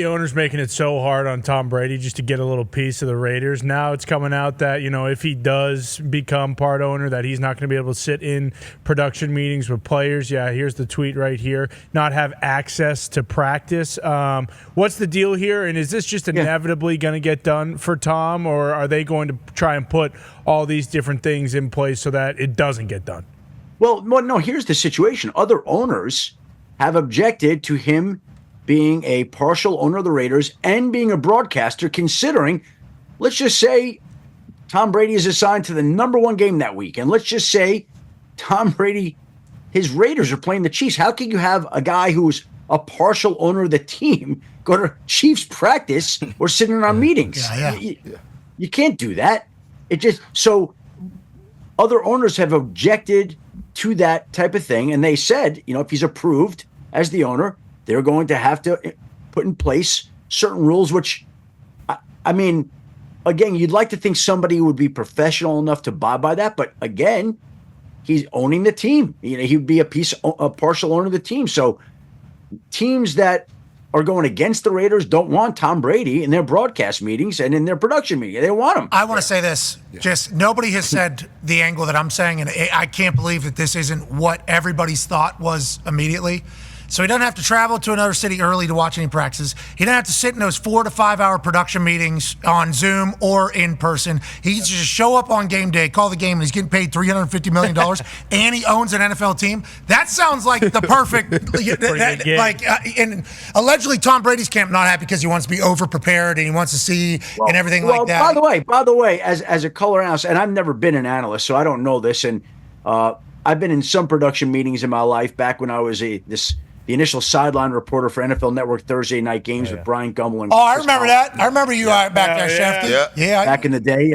The owner's making it so hard on Tom Brady just to get a little piece of the Raiders. Now it's coming out that, if he does become part owner, that he's not going to be able to sit in production meetings with players. Yeah, here's the tweet right here. Not have access to practice. What's the deal here? And is this just inevitably going to get done for Tom, or are they going to try and put all these different things in place so that it doesn't get done? Well, no, here's the situation. Other owners have objected to him being a partial owner of the Raiders and being a broadcaster, considering, let's just say Tom Brady is assigned to the number one game that week. And let's just say Tom Brady, his Raiders are playing the Chiefs. How can you have a guy who's a partial owner of the team go to Chiefs practice or sit in on meetings? You can't do that. So other owners have objected to that type of thing. And they said, if he's approved as the owner, they're going to have to put in place certain rules, which, again, you'd like to think somebody would be professional enough to abide by that. But again, he's owning the team. He'd be a partial owner of the team. So teams that are going against the Raiders don't want Tom Brady in their broadcast meetings and in their production meetings. They don't want him. I want to say this. Just nobody has said the angle that I'm saying, and I can't believe that this isn't what everybody's thought was immediately. So he doesn't have to travel to another city early to watch any practices. He doesn't have to sit in those 4 to 5 hour production meetings on Zoom or in person. He can just show up on game day, call the game, and he's getting paid $350 million, and he owns an NFL team. That sounds like the perfect, and allegedly Tom Brady's camp not happy because he wants to be over-prepared and he wants to see and everything like that. By the way, as a color analyst, and I've never been an analyst, so I don't know this, and I've been in some production meetings in my life back when I was the initial sideline reporter for NFL Network Thursday night games with Brian Gumbel. And I remember that. I remember you back there, Shefty. Yeah. Back in the day.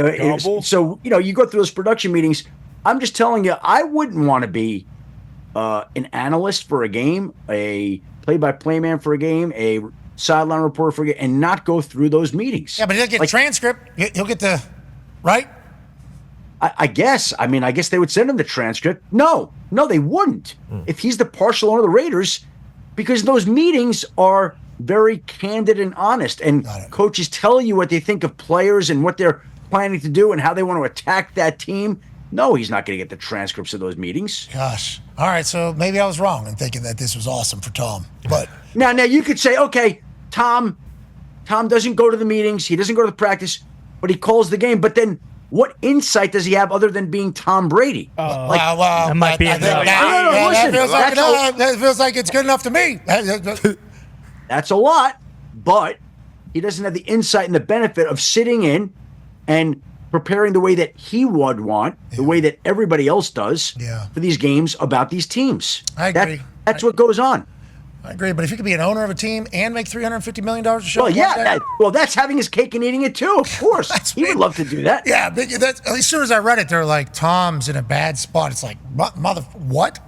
So, you go through those production meetings. I'm just telling you, I wouldn't want to be an analyst for a game, a play-by-play man for a game, a sideline reporter for a game, and not go through those meetings. Yeah, but he'll get a transcript. He'll get the, right? I guess. I guess they would send him the transcript. No, they wouldn't. If he's the partial owner of the Raiders, because those meetings are very candid and honest, and coaches tell you what they think of players and what they're planning to do and how they want to attack that team. No, he's not going to get the transcripts of those meetings. Gosh. All right, so maybe I was wrong in thinking that this was awesome for Tom. But now you could say, okay, Tom doesn't go to the meetings, he doesn't go to the practice, but he calls the game. But then what insight does he have other than being Tom Brady? That might be that feels like it's good enough to me. That's a lot, but he doesn't have the insight and the benefit of sitting in and preparing the way that he would want, the way that everybody else does for these games about these teams. I agree. That's what goes on. I agree, but if you could be an owner of a team and make $350 million a show, that's having his cake and eating it too. Of course, he would love to do that. Yeah, as soon as I read it, they're like, Tom's in a bad spot. It's like, what?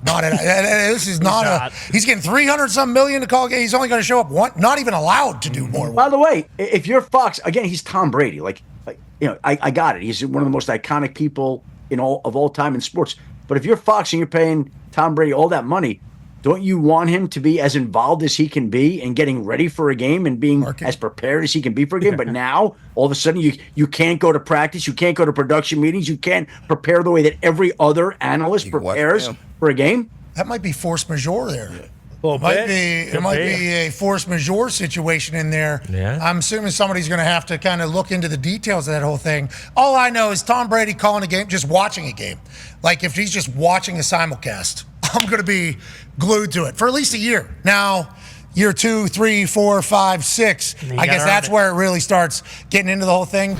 This is not he's getting 300-some million to call. He's only going to show up one. Not even allowed to do more. By the way, if you're Fox, again, he's Tom Brady. I got it. He's one of the most iconic people of all time in sports. But if you're Fox and you're paying Tom Brady all that money, don't you want him to be as involved as he can be in getting ready for a game and being as prepared as he can be for a game? But now, all of a sudden, you can't go to practice, you can't go to production meetings, you can't prepare the way that every other analyst prepares for a game? That might be force majeure there. It might be a force majeure situation in there. Yeah. I'm assuming somebody's going to have to kind of look into the details of that whole thing. All I know is Tom Brady calling a game, just watching a game. Like if he's just watching a simulcast, I'm going to be glued to it for at least a year. Now, year 2, 3, 4, 5, 6, I guess that's where it really starts getting into the whole thing.